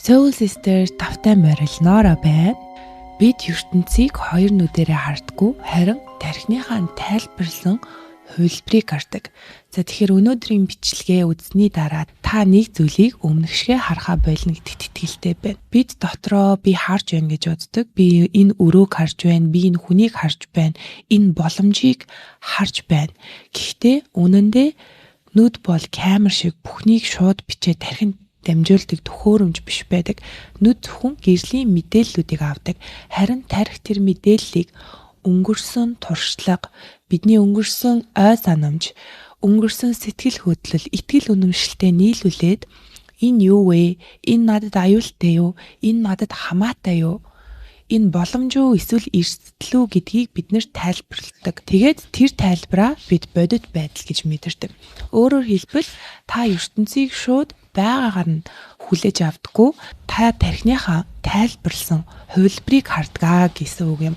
Soul Sisters тавтай морилнороо байна. Бид ертөнцийг хоёр нүдээрээ хардггүй, харин тархиныхаа тайлбарлсан хувилбарыг хардаг. За тэгэхээр өнөөдрийн бичлэгээ үзсний дараа та нэг зүйлийг өмнөшгөө харахаа болно гэдэгт итгэлтэй байна. Бид дотроо би харж байна гэж боддог. Би энэ өрөөг харж байна, би энэ хүнийг харж байна, энэ боломжийг харж байна. Гэхдээ үнэндээ нүд бол камер шиг бүхнийг шууд бичээ тархинд дамжуулдаг төхөөрөмж биш байдаг. Нүд зөвхөн гэрлийн мэдээллүүдийг авдаг. Харин тархи тэр мэдээллийг өнгөрсөн туршлага, бидний өнгөрсөн ой санамж, өнгөрсөн сэтгэл хөдлөл, итгэл үнэмшилтэй нийлүүлээд энэ юу вэ? Энэ надад аюултай юу? Энэ надад хамаатай юу? Энэ боломж уу эсвэл эрсдэл үү гэдгийг бид нэр тайлбарладаг. Тэгээд тэр тайлбараа бид бодит байдал гэж мэдэрдэг. Өөрөөр хэлбэл та ертөнцийг шууд байгаагаар нь хүлээж авдаггүй, та тархиныхаа тайлбарлсан хувилбарыг хардгаа гэсэн үг юм.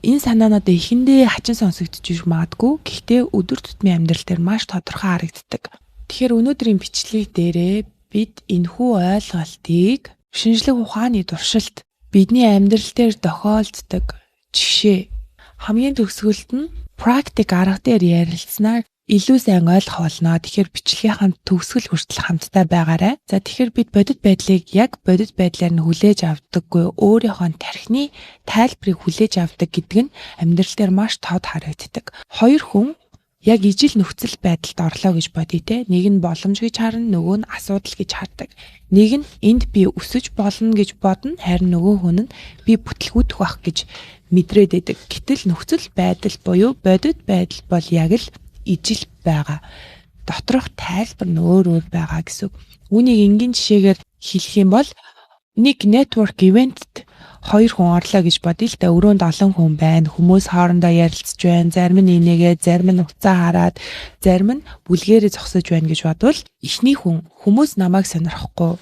Энэ санаа надад эхэндээ хачин сонсогдож магадгүй. Гэхдээ өдөр тутмын амьдрал дээр маш тодорхой харагддаг. Тэгэхээр өнөөдрийн бичлэг дээрээ бид энэхүү ойлголтыг шинжлэх ухааны туршилт бидний амьдрал дээр тохиолддог жишээ хамгийн төгсгөлд нь практик арга дээр ярилцсанаар илүү сайн ойлгох болно. Тэгэхээр бичлэгийнхаа төгсгөл хүртэл хамтдаа байгаарай. За тэгэхээр бид бодит байдлыг яг бодит байдлаар нь хүлээж авдаггүй, өөрийнхөө тархины тайлбарыг хүлээж авдаг гэдэг нь амьдрал дээр маш тод харагддаг. Хоёр хүн яг ижил нөхцөл байдалд орлоо гэж бодъё те. Нэг нь боломж гэж харна, нөгөө нь асуудал гэж хардаг. Нэг нь энд би өсөж болно гэж бодно, харин нөгөө хүн нь би бүтлгүүдэх байх гэж мэдрээд байдаг. Гэтэл нөхцөл байдал буюу бодит байдал бол яг л ижил байгаа. Доторх тайлбар нь өөр байгаа гэсэн. Үүнийг энгийн жишээгээр хэлэх юм бол нэг network event-д хоёр хүн орлоо гэж бодъё л да. Өрөөнд олон хүн байна. Хүмүүс хоорондоо ярилцж байна. Зарим нь инээгээд, зарим нь уцаа хараад, зарим нь бүлгээрээ зогсож байна гэж бодвол эхний хүн хүмүүс намайг сонирхгүй.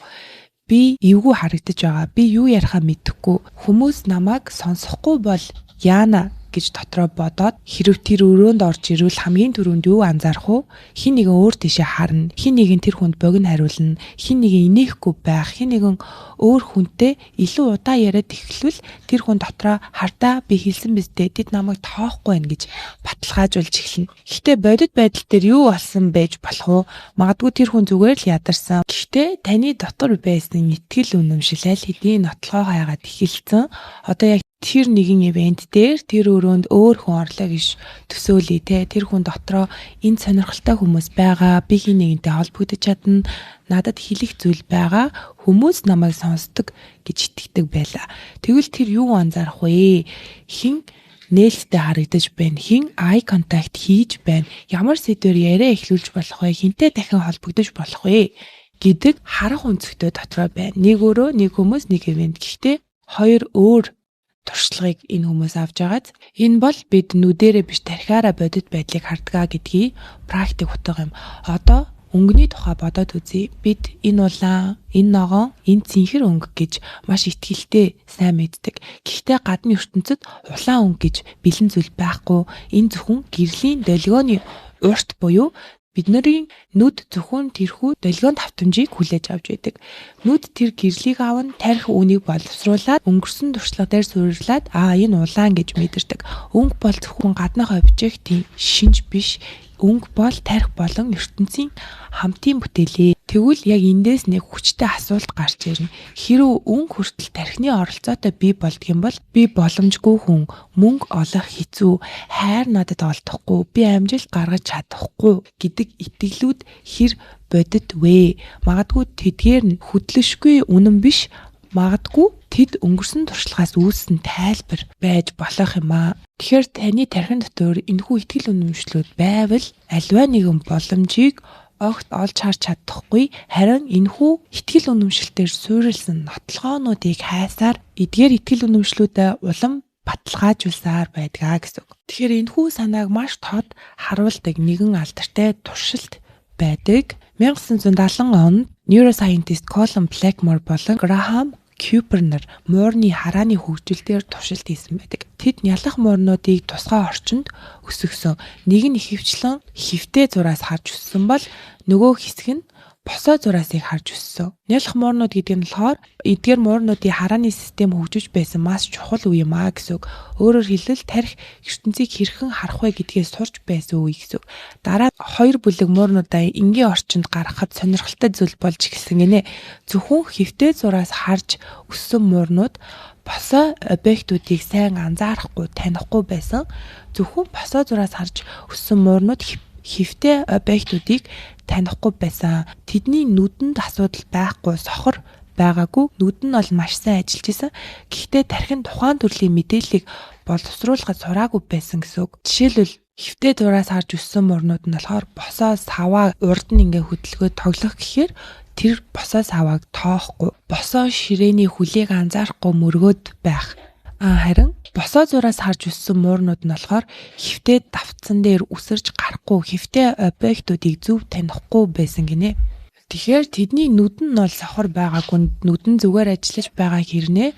Би эвгүй харагдаж байгаа. Би юу ярихаа мэдэхгүй. Хүмүүс намайг сонсохгүй бол яана гэж дотроо бодоод хэрв тэр өрөөнд орж ирвэл хамгийн түрүүнд юу анзаарах вэ? Хин нэгэн өөр тийшээ харна. Хин нэгэн тэр хүнд богино хариулна. Хин нэгэн инехгүй байх. Хин нэгэн өөр хүнтэй илүү удаа яриад эхлэвэл тэр хүн дотроо хардаа би хэлсэн биз дээ. Тэд намайг тоохгүй байна гэж баталгаажуулж эхэлнэ. Гэхдээ бодит байдал дээр юу болсон байж болох вэ? Магадгүй тэр хүн зүгээр л ядарсан. Гэхдээ таны дотор байсан итгэл үнэмшил аль хэдийн нотлохоо хайгаад эхэлсэн. Одоо яг тэр нэгэн ивент дээр тэр өрөөнд өөр хүн орлоо гэж төсөөлье те. Тэр хүн дотроо энэ сонирхолтой хүмүүс байгаа. Би хин нэгэнтэй холбогдож чадна. Надад хэлэх зүйл байгаа. Хүмүүс намайг сонсдог гэж итгэдэг байлаа. Тэгвэл тэр юу анзаарах вэ? Хин нээлттэй харагдаж байна. Хин eye contact хийж байна. Ямар сэдвээр яриа эхлүүлж болох вэ? Хинтэй дахин холбогдож болох вэ? Гэдэг харах өнцгтэй дотроо байна. Нэг өөрөө, нэг хүмүүс, нэг ивент. Гэхдээ хоёр өөр туршлагыг энэ хүмүүс авч байгаад энэ бол бид нүдэрээ биш тархиараа бодит байдлыг хардгаа гэдгийг практик утга юм. Одоо өнгөний тухай бодоод үзье. Бид энэ улаан, энэ ногоон, энэ цэнхэр өнгө гэж маш ихтгэлтэй сайн мэддэг. Гэхдээ гадны ертөнцид улаан өнгө гэж бэлэн зүйл байхгүй. Энэ зөвхөн гэрлийн долгионы урт буюу бидний нүд зөвхөн тэрхүү долгион давтамжийг хүлээж авч байдаг. Нүд тэр гэрлийг аван тарих үүнийг боловсруулад өнгөрсөн туршлага дээр суйрлаад энэ улаан гэж мэдэрдэг. Өнгө бол зөвхөн гадныхаа объектийн шинж биш. Өнгө бол тарих болон ертөнцийн хамтын бүтээлээ. Тэгвэл яг эндээс нэг хүчтэй асуулт гарч ирнэ. Хэрв өнгө хүртэл тархины оролцоотой бий болдго юм бол би боломжгүй хүн, мөнгө олох хэцүү, хайр надад олдохгүй, би амжилт гаргаж чадахгүй гэдэг итгэлүүд хэр бодит вэ? Магадгүй тэдгээр нь хөдлөшгүй үнэн биш. Магадгүй тэд өнгөрсөн туршлагаас үүссэн тайлбар байж болох юм аа. Тэгэхээр таны тархин дотор энэхүү итгэл үнэмшлүүд байвал альва нэгэн боломжийг огт олж харж чадахгүй, харин энэхүү итгэл үнэмшилтээр суурилсан нотлогоонуудыг хайсаар эдгээр итгэл үнэмшлүүдэд улам баталгаажуулсаар байдгаа гэсэн үг. Тэгэхээр энэхүү санааг маш тод харуулдаг нэгэн алдартай туршилт байдаг. 1970 онд neuroscientist Colin Blackmore болон Graham Cooper нар муурны харааны хөгжил дээр туршилт хийсэн байдаг. Тэд нялх муурнуудыг тусгай орчинд өсгсөн. Нэг нь ихэвчлэн хэвтэй зураас харж өссөн бол нөгөө хэсэг нь босоо зураасыг харж өссөн. Нялх муурнууд гэдэг нь болохоор эдгээр муурнуудын харааны систем хөгжиж байсан маш чухал үе юм аа гэсэн үг. Өөрөөр хэлбэл тарих ертөнцийг хэрхэн харах вэ гэдгээ сурч байсан үе гэсэн үг. Дараа 2 бүлэг муурнуудаа энгийн орчинд гаргахад сонирхолтой зүйл болж эхэлсэн гинэ. Зөвхөн хэвтэй зураас харж өссөн муурнууд босоо объектуудыг сайн анзаарахгүй, танихгүй байсан. Зөвхөн босоо зураас харж өссөн муурнууд хэвтэй объектуудыг танихгүй байсан. Тэдний нүдэнд асуудал байхгүй, сохор байгаагүй. Нүд нь бол маш сайн ажиллаж исэн. Гэхдээ тархин тухайн төрлийн мэдээллийг боловсруулахад сураагүй байсан гэсэн үг. Жишээлбэл хэвтэй зураас харж өссөн муурнууд нь болохоор босоо саваа урд нь ингээ хөдөлгөөд тоглох гэхээр тэр босоо савааг тоохгүй. Босоо ширээний хөлийг анзаарахгүй мөргөөд байх. Харин босоо зураас харж өссөн муурнууд нь болохоор хэвтэй давтсан дээр үсэрч гарахгүй, хэвтэй объектуудыг зөв танихгүй байсан гинэ. Тэгэхээр тэдний нүд нь бол сохор байгаагүй, нүдэн зүгээр ажиллаж байгаа хэрнээ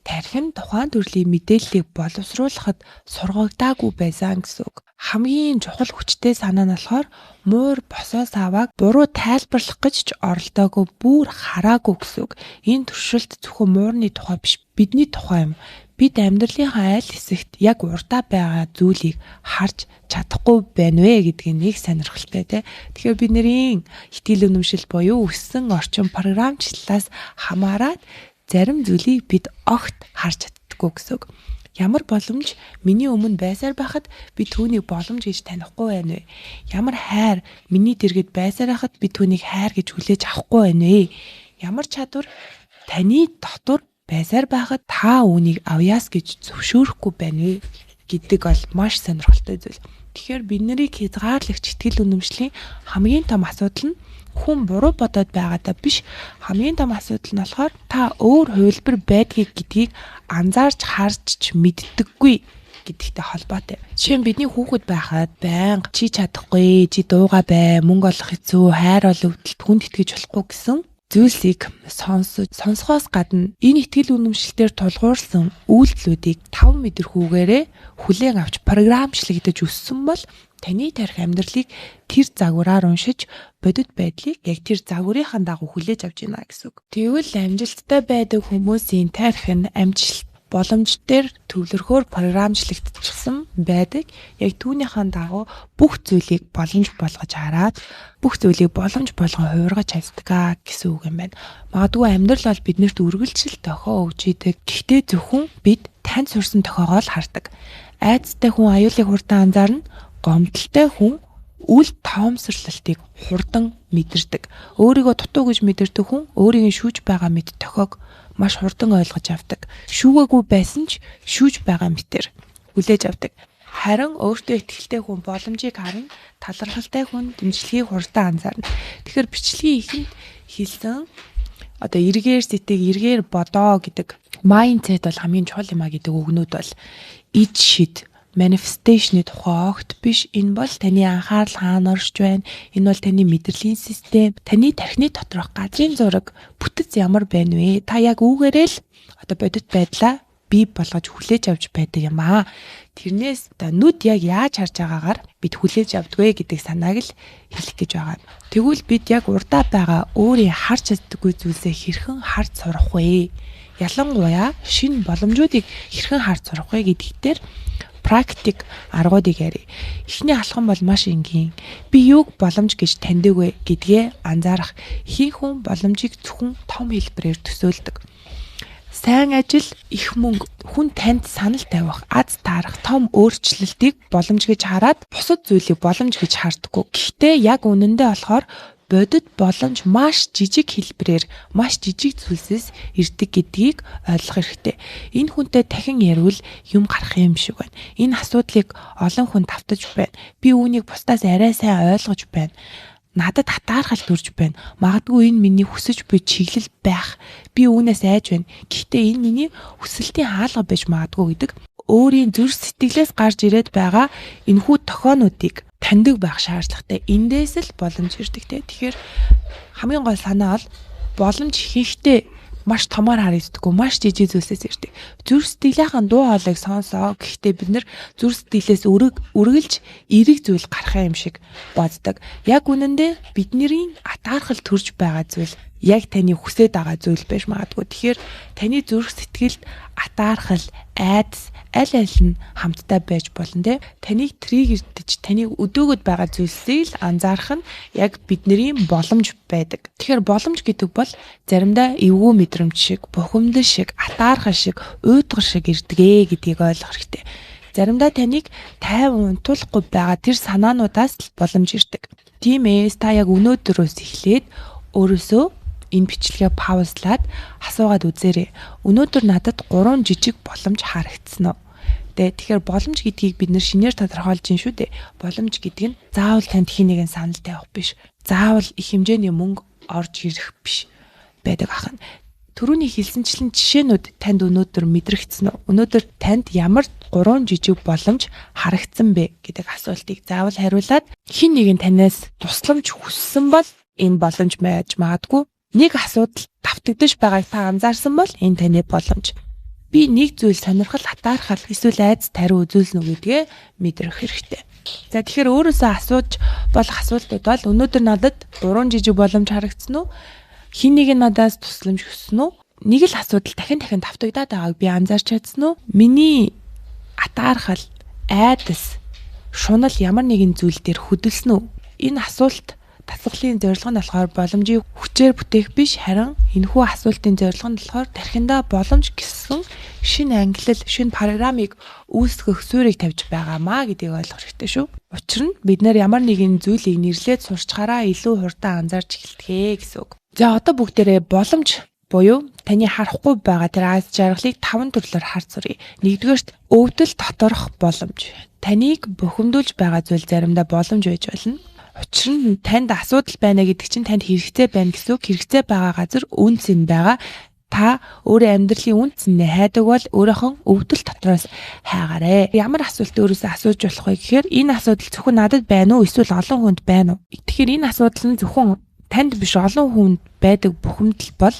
тархин тухайн төрлийн мэдээллийг боловсруулахад сургагдаагүй байсан гэсэн үг. Хамгийн чухал хүчтэй санаа нь болохоор муур босоо савааг буруу тайлбарлах гэж ч оролдоогүй, бүр хараагүй гэсэн үг. Энэ туршилт зөвхөн муурны тухай биш, бидний тухай юм. Бид амьдралынхаа аль хэсэгт яг урдаа байгаа зүйлийг харж чадахгүй байна вэ гэдгийг нэг сонирхолтой тий. Тэгэхээр бид нарын итгэл үнэмшил буюу өссөн орчин програмчлалаас хамаарат зарим зүйлийг бид огт харж чаддаггүй гэсэн үг. Ямар боломж миний өмнө байсаар байхад би түүнийг боломж гэж танихгүй байна вэ? Ямар хайр миний дэргэд байсаар байхад би түүнийг хайр гэж хүлээж авахгүй байна вэ? Ямар чадвар таны дотор байсаар байхад та үүнийг авьяас гэж зөвшөөрөхгүй байна вэ гэдэг бол маш сонирхолтой зүйл. Тэгэхээр бид нарыг хязгаарлагч итгэл үнэмшлийн хамгийн том асуудал нь хүн буруу бодоод байгаадаа биш, хамгийн том асуудал нь болохоор та өөр хувилбар байдгийг гэдгийг анзаарч харж мэддэггүй гэдэгтэй холбоотой. Жишээ нь бидний хүүхэд байхад байнга чи чадахгүй, чи дууга бай, мөнгө олох хэцүү, хайр ол өвдөлт хүнд итгэж болохгүй гэсэн зүйлсийг сонсохоос гадна энэ итгэл үнэмшилтээр тулгуурсан үйлдэлүүдийг 5 мэдрэхүүгээрээ хүлээн авч програмчлагдаж өссөн бол таны тарих амьдралыг тэр загвараар уншиж бодит байдлыг яг тэр загварынхаа дагуу хүлээж авч байна гэсэн үг. Тэгвэл амжилттай байдаг хүмүүсийн тарих нь амжилт боломж дээр төвлөрөхөөр програмчлагдчихсан байдаг. Яг түүнийхээ дагуу бүх зүйлийг боломж болгож хараад бүх зүйлийг боломж болгон хуургаж чаддаг гэсэн үг юм байна. Магадгүй амьдрал бол биднэрт үргэлжил тохио өгч идэг. Гэхдээ зөвхөн бид танд сурсан тохиогоо л хардаг. Айцтай хүн аюулыг хурдан анзаарна. Гомдолтой хүн үл тоомсорлолтыг хурдан мэдэрдэг. Өөрийгөө дутуу гэж мэдэрдэг хүн өөрийн шүүж байгаа мэд тохиог маш хурдан ойлгож авдаг. Шүүгээгүй байсан ч шүүж байгаа мэтэр хүлээж авдаг. Харин өөртөө ихтэй хүн боломжийг харна, талархалтай хүн дэмжлэгийг хурдан анзаарна. Тэгэхээр бичлэгийн ихэнд хэлсэн эргээр сэтэг, эргээр бодоо гэдэг mindset бол хамгийн чухал юм а гэдэг үгнүүд бол ид шид manifestation-ы тухай огт биш. Энэ бол таны анхаарал хаана орж байна. Энэ бол таны мэдрэлийн систем, таны тархины доторх газрын зураг бүтэц ямар байна вэ? Та яг үүгээрээ л бодит байдлаа бий болгож хүлээж авч байдаг юм аа. Тэрнээс нүд яг яаж харж байгаагаар бид хүлээж авдгүй гэдэг санааг л хэлэх гэж байгаа. Тэгвэл бид яг урдаа байгаа өөрийн харж чаддаггүй зүйлсээ хэрхэн харж сурах вэ? Ялангуяа шинэ боломжуудыг хэрхэн харж сурах вэ гэдэгтэр практик аргуудыг ярив. Эхний алхам бол маш энгийн. Би юуг боломж гэж таньдаг вэ гэдгээ анзаарах. Ихэнх хүн боломжийг зөвхөн том хэлбэрээр төсөөлдөг. Сайн ажил, их мөнгө, хүн танд санал тавих, аз таарах том өөрчлөлтийг боломж гэж хараад бусад зүйлийг боломж гэж хардаггүй. Гэхдээ яг үнэндээ болохоор бодит боломж маш жижиг хэлбэрээр, маш жижиг зүйлсээс ирдэг гэдгийг ойлгох хэрэгтэй. Энэ хүнтэй дахин ярил юм гарах юм шиг байна. Энэ асуудлыг олон хүн давтаж байна. Би үүнийг бусдаас арай сайн ойлгож байна. Надад хатаархал төрж байна. Магадгүй энэ миний хүсэж буй чиглэл байх. Би үүнээс айж байна. Гэхдээ энэ миний хүсэлтийн хаалга байж магадгүй гэдэг өөрийн зүрх сэтгэлээс гарч ирээд байгаа энэхүү тохионуудыг таньдаг байх шаардлагатай. Эндээс л боломж ирдэг те. Тэгэхээр хамгийн гол санаа бол боломж ихэнхдээ маш томоор харагддаггүй, маш жижиг зүйлсээс ирдэг. Зүрх сэтгэлийнхэн дуу хоолойг сонсоо. Гэхдээ бид нэр зүрх сэтгэлээс үргэлж эерэг зүйл гарах юм шиг боддог. Яг үнэндээ бидний атаархал төрж байгаа зүйл яг таны хүсэж байгаа зүйл байж магадгүй. Тэгэхээр таны зүрх сэтгэлд атаархал, айдас аль нь хамтдаа байж болно те. Таныг триггердэж, таныг өдөөгөд байгаа зүйлсийг л анзаарах нь яг бидний боломж байдаг. Тэгэхээр боломж гэдэг бол заримдаа эвгүй мэдрэмж шиг, бухимдал шиг, атаархал шиг, уйдгар шиг ирдгээ гэдгийг ойлгох хэрэгтэй. Заримдаа таныг тайван унтуулахгүй байгаа тэр санаануудаас л боломж ирдэг. Тиймээс та яг өнөөдрөөс эхлээд өөрөөсөө энэ бичлэгээ паузлаад асуугаад үзээрэй. Өнөөдөр надад 3 жижиг боломж харагдсан уу? Тэгэхээр боломж гэдгийг бид нэр шинээр тодорхойлж байна шүү дээ. Боломж гэдэг нь заавал танд хин нэгэн санал тавих биш. Заавал их хэмжээний мөнгө орж ирэх биш байдаг ахна. Түрүүний хэлсэнчлэн жишээнүүд танд өнөөдөр мэдрэгдсэн үү? Өнөөдөр танд ямар 3 жижиг боломж харагдсан бэ гэдэг асуултыг заавал хариулаад хин нэгэн танаас тусламж хүссэн бол энэ боломж байж магадгүй. Нэг асуудал давтагдаж байгааг та анзаарсан бол энэ таны боломж. Би нэг зүйл сонирхол, атаархал эсвэл айдас тариу үзүүлнэ гэдгээ мэдрэх хэрэгтэй. За тэгэхээр өөрөөсөө асууж болох асуултууд бол өнөөдөр надад 3 жижиг боломж харагдсан уу? Хин нэг нь надаас тусламж хүссэн үү? Нэг л асуудал дахин давтагдаад байгааг би анзаарч чадсан уу? Миний атаархал, айдас, шунал ямар нэгэн зүйл дээр хөдөлсөн үү? Энэ асуулт дасгалын зорилго нь болохоор боломжийг хүчээр бүтээх биш, харин энэхүү асуултын зорилго нь болохоор тархиндаа боломж гэсэн шинэ ангилал, шинэ программыг үүсгэх суурийг тавьж байгаамаа гэдгийг ойлгох хэрэгтэй шүү. Учир нь бид нэр ямар нэгэн зүйлийг нэрлээд сурчхаараа илүү хурдан анзаарч эхэлдэг гэсэн үг. За одоо бүгдээрээ боломж буюу таны харахгүй байгаа тэр аз жаргалыг 5 төрлөөр харж суръя. Нэгдүгээрт өвдөл доторх боломж. Таныг бухимдуулж байгаа зүйл заримдаа боломж байж болно. Учир нь танд асуудал байна гэдэг чинь танд хэрэгтэй байна гэсэн үг. Хэрэгтэй байгаа газар үнц нь байгаа. Та өөрийн амьдралын үнцнээ хайдаг бол өөрийнхөө өвдөл дотроос хайгаарай. Ямар асуулт өөрөөсөө асууж болох вэ гэхээр энэ асуудал зөвхөн надад байна уу эсвэл олон хүнд байна уу? Тэгэхээр энэ асуудал нь зөвхөн танд биш олон хүнд байдаг бухимдал бол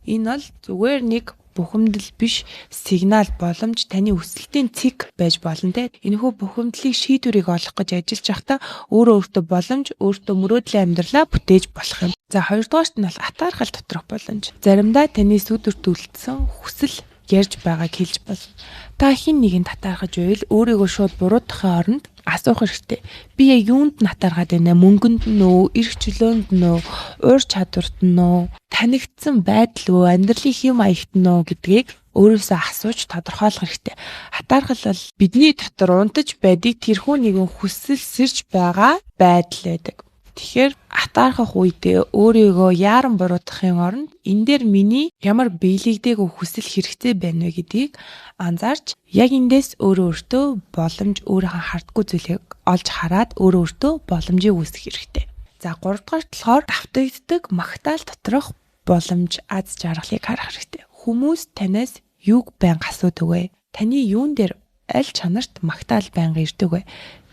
энэ бол зүгээр нэг бухимдал биш сигнал боломж таны өсөлтийн цэг байж болно те. Энэхүү бухимдлыг шийдвэрийг олох гэж ажиллаж байхдаа өөртөө боломж, өөртөө мөрөөдлийн амьдралаа бүтээж болох юм. За хоёрдугаарт нь бол атаархал доторх боломж. Заримдаа таны сүдэрт үлдсэн хүсэл ярьж байгааг хэлж болно. Та хин нэгэнд татаархаж байвал өөрийгөө шууд буруутгахын оронд асуух хэрэгтэй. Би яг юунд натааргаад байна? Мөнгөнд нь үү, эрх чөлөөнд нь үү, уур чадварт нь үү, танигдсан байдал үү, амьдралын хэм маягт нь үү гэдгийг өөрөөсөө асууж тодорхойлох хэрэгтэй. Атаархал бол бидний дотор унтаж байдаг тэрхүү нэгэн хүсэл сэрж байгаа байдал байдаг. Тэгэхээр атаархах үедээ өөрийгөө яаран буруутгахын оронд энэ дээр миний ямар биелэгдээгүй хүсэл хэрэгтэй байна вэ гэдгийг анзаарч яг эндээс өөртөө боломж, өөрийнхөө хардггүй зүйлийг олж хараад өөртөө боломжийг үүсгэх хэрэгтэй. За 3 дугаарт болохоор давтагддаг магтаал доторх боломж, аз жаргалыг харах хэрэгтэй. Хүмүүс танаас юуг байнга асуудаг вэ? Таны юун дээр аль чанарт магтаал байнга ирдэг вэ?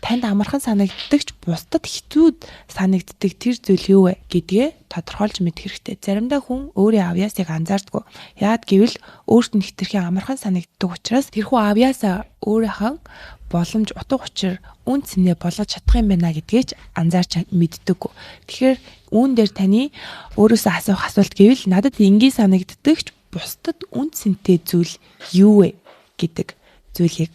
Танд амархан санагддаг ч бусдад хэцүү санагддаг тэр зүйл юу вэ гэдгээ тодорхойлж мэдэх хэрэгтэй. Заримдаа хүн өөрийн авьяасыг анзаардаггүй. Яагад гэвэл өөрт нь хэтэрхий амархан санагддаг учраас тэрхүү авьяасаа өөрийнхөө боломж, утга учир, үн цэнэ болгож чадах юм байна гэдгээч анзаарч мэддэггүй. Тэгэхээр үүн дээр таны өөрөөсөө асуух асуулт гэвэл надад энгийн санагддаг ч бусдад үн цэнтэй зүйл юу вэ гэдэг зүйлийг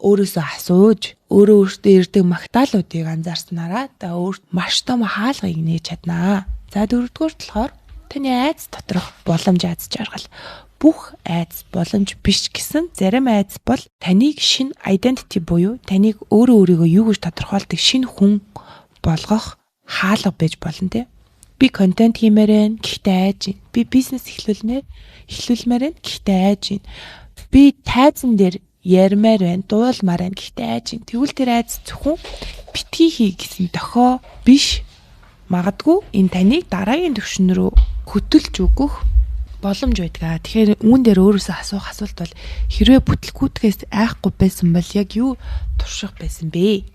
өөрөөсөө асууж өөртөө ирдэг магтаалуудыг анзаарснараа та өөрт маш том хаалгыг нээж чаднаа. За 4-р болохоор таны айдас доторх боломж, аз жаргал. Бүх айдас боломж биш гэсэн зарим айдас бол таныг шинэ identity буюу таныг өөрийгөө юу гэж тодорхойлдог шинэ хүн болгох хаалга байж болно те. Би контент хиймээр байна, гэхдээ айж байна. Би бизнес эхлүүлмээр байна, гэхдээ айж байна. Би тайзан дээр ярмаар байна, дуулмаар байна, гэхдээ айж байна. Тэгвэл тэр айдас зөвхөн битгий хий гэсэн дохио биш. Магадгүй энэ таныг дараагийн түвшин рүү хөтөлж өгөх боломж байдаг. Тэгэхээр үүн дээр өөрөөсөө асуух асуулт бол хэрвээ бүтлгүүтгээс айхгүй байсан бол яг юу турших байсан бэ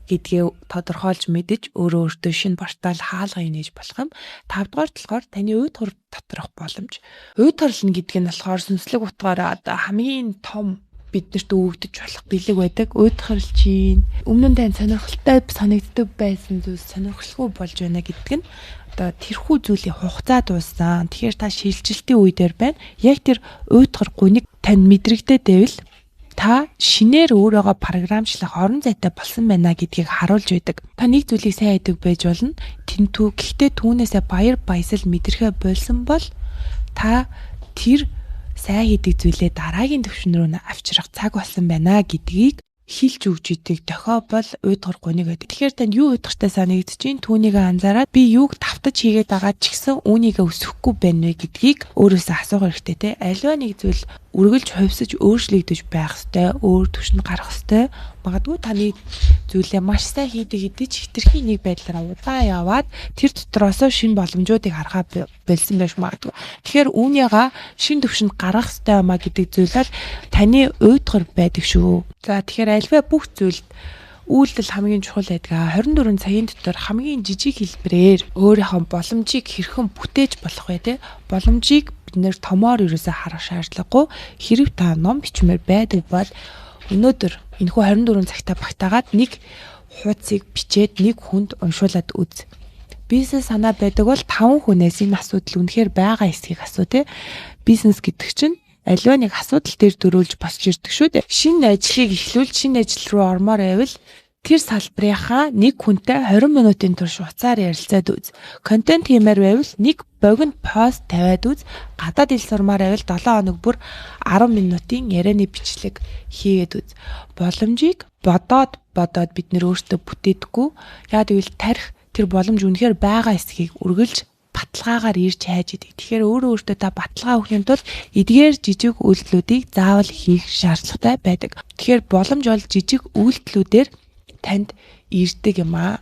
гэдгээ тодорхойлж мэдэж өөрөө өөртөө шинэ портал хаалга нээж болох юм. 5 дугаар болохоор таны уй тор доторх боломж. Уй торлно гэдэг нь болохоор сүнслэг утгаараа одоо хамгийн том биднэрт өгөгдөж болох бэлэг байдаг. Уй торлжийн өмнө нь тань сонирхолтой санагддаг байсан зүйлс сонирхолгүй болж байна гэдэг нь одоо тэрхүү зүйлийн хугацаа дууссан. Тэгэхээр та шилжилтийн үе дээр байна. Яг тэр уй тор гуник тань мэдрэгдээд байвал та шинээр өөрийгөө програмчлах орон зайтай болсон байна гэдгийг харуулж байдаг. Та нэг зүйлийг сайн хийдэг байж болно. Тэнтүү гэхдээ түүнээсээ баяр баясал мэдрэхэ болсон бол та тэр сайн хийдэг зүйлээ дараагийн түвшин рүү авчрах цаг болсон байна гэдгийг хилж өгч идэг дохио бол уйдгар гуник гэдэг. Тэгэхээр танд юу уйдгартай санагдаж чинь түүнийг анзаараад би юуг давтаж хийгээд байгаа ч гэсэн үүнийг өсөхгүй байна вэ гэдгийг өөрөөсөө асуух хэрэгтэй те. Аливаа нэг зүйл үргэлж хувьсаж өөрчлөгдөж байх ёстой, өөр түвшинд гарах ёстой. Магадгүй таны зүйлээ маш сайн хийдэг хэдий ч хитрхи нэг байдлаараа удаан яваад тэр дотроос шинэ боломжуудыг харахаа болсон байж магадгүй. Тэгэхээр үүнийгээ шинэ түвшинд гаргах ёстой юмаа гэдэг зүйлэл таны уйдгар байдаг шүү. За тэгэхээр альва бүх зүйлд үйлдэл хамгийн чухал байдаг. 24 цагийн дотор хамгийн жижиг хэлбэрээр өөрийнхөө боломжийг хэрхэн бүтээж болох вэ те? Боломжийг бид нэр томоор юусаа харах шаардлагагүй. Хэрэг та ном бичмээр байдаг бол өнөөдөр энэхүү 24 цагтаа багтаагаад нэг хуудсыг бичээд нэг хүнд уншуулад үз. Бизнес санаа байдаг бол 5 хүнээс энэ асуудал үнэхээр байгаа эсхийг асуу те. Бизнес гэдэг чинь аливаа нэг асуудал дээр дөрүүлж босч ирдэг шүү дээ. Шинэ ажлыг эхлүүл шинэ ажил руу ормоор байвал тэр салбарынхаа нэг хүнтэй 20 минутын турш уцаар ярилцаад үз. Контент хиймээр байвал нэг богино пост тавиад үз. Гадаад ил сурмаар байвал 7 хоног бүр 10 минутын ярианы бичлэг хийгээд үз. Боломжийг бодоод бид нэр өөртөө бүтээдэггүй. Яа гэвэл тарих тэр боломж үнэхээр байгаа эсхийг үргэлж баталгаагаар ирж хайж идэг. Тэгэхээр өөрөө өөртөө та баталгаа өгөхийн тулд эдгээр жижиг үйлдэлүүдийг заавал хийх шаардлагатай байдаг. Тэгэхээр боломж бол жижиг үйлдэлүүдээр танд ирдэг юм аа.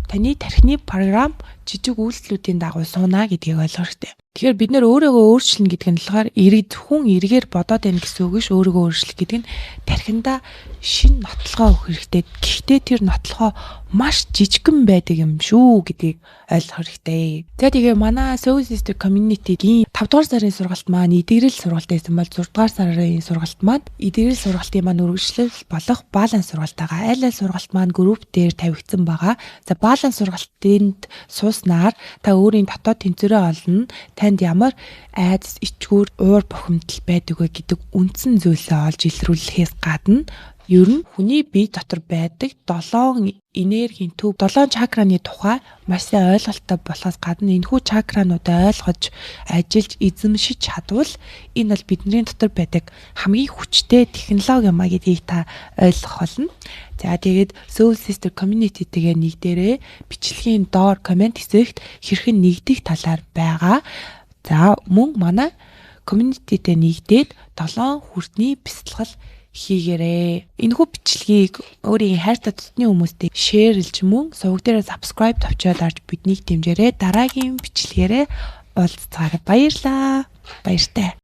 Таны тархины програм жижиг үйлдэлүүдийн дагуу сууна гэдгийг ойлгох хэрэгтэй. Тэгэхээр бид нэр өөрийгөө өөрчлөн гэдэг нь болохоор зөвхөн эргээр бодоод байна гэсэн үг ш. Өөрийгөө өөрчлөх гэдэг нь тархиндаа шинэ нотлохоо өгөх хэрэгтэй. Гэхдээ тэр нотлохоо маш жижигхэн байдаг юм шүү гэдгийг ойлгох хэрэгтэй. За тэгээ манай Soul Sister Community-гийн 5 дугаар сарын сургалт маань эдгэрэл сургалт байсан бол 6 дугаар сарын сургалт маань эдгэрэл сургалтын маань үргэлжлэл болох баланс сургалтайгаа айл сургалт маань групп дээр тавигдсан байгаа. За баланс сургалтынд сууснаар та өөрийн дотоод тэнцвэрээ олно. Танд ямар айдас, ичгүүр, уур бухимдал байдаг вэ гэдэг үндсэн зүйлээ олж илрүүлэхээс гадна ер нь хүний бие дотор байдаг 7 энергийн төв 7 чакраны тухай маш сайн ойлголттой болохоос гадна энэхүү чакрануудаа ойлгож ажиллаж эзэмшиж чадвал энэ бол бидний дотор байдаг хамгийн хүчтэй технологи юм а гэдгийг та ойлгох болно. За тэгээд Soul Sister Community-тэйгээ нэгдээрээ бичлэгийн доор комент хэсэгт хэрхэн нэгдэх талаар байгаа. За мөн манай community-тэй нэгдээд 7 хүртний бясалгал хийгээрэй. Энэхүү бичлэгийг өөрийн хайртай дотны хүмүүстэй шеэрлж мөн суваг дээрээ subscribe тавьчаад арж биднийг дэмжээрэй. Дараагийн бичлэгээрээ уулзцаарай. Баярлалаа. Баяртай.